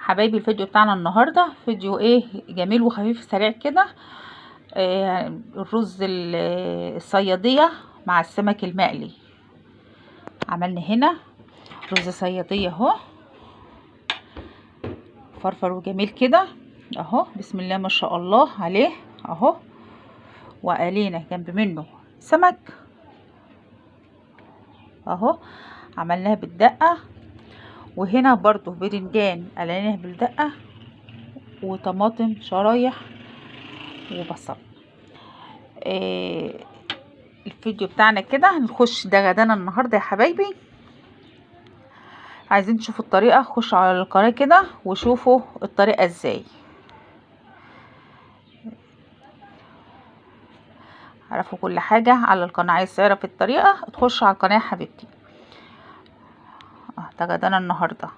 حبايبي الفيديو بتاعنا النهارده فيديو جميل وخفيف سريع كده. الرز الصياديه مع السمك المقلي. عملنا هنا رز صياديه اهو، فرفر وجميل كده اهو، بسم الله ما شاء الله عليه اهو. وقالينا جنب منه سمك اهو، عملناها بالدقه. وهنا برضو بدنجان قليناه بالدقه، وطماطم شرايح، وبصل. الفيديو بتاعنا كده هنخش ده غدانا النهارده يا حبايبي. عايزين تشوفوا الطريقه خشوا على القناه كده وشوفوا الطريقه ازاي. عرفوا كل حاجه على القناه، عايز تعرف الطريقه تخش على القناه يا حبيبتي. ده غدانا النهارده.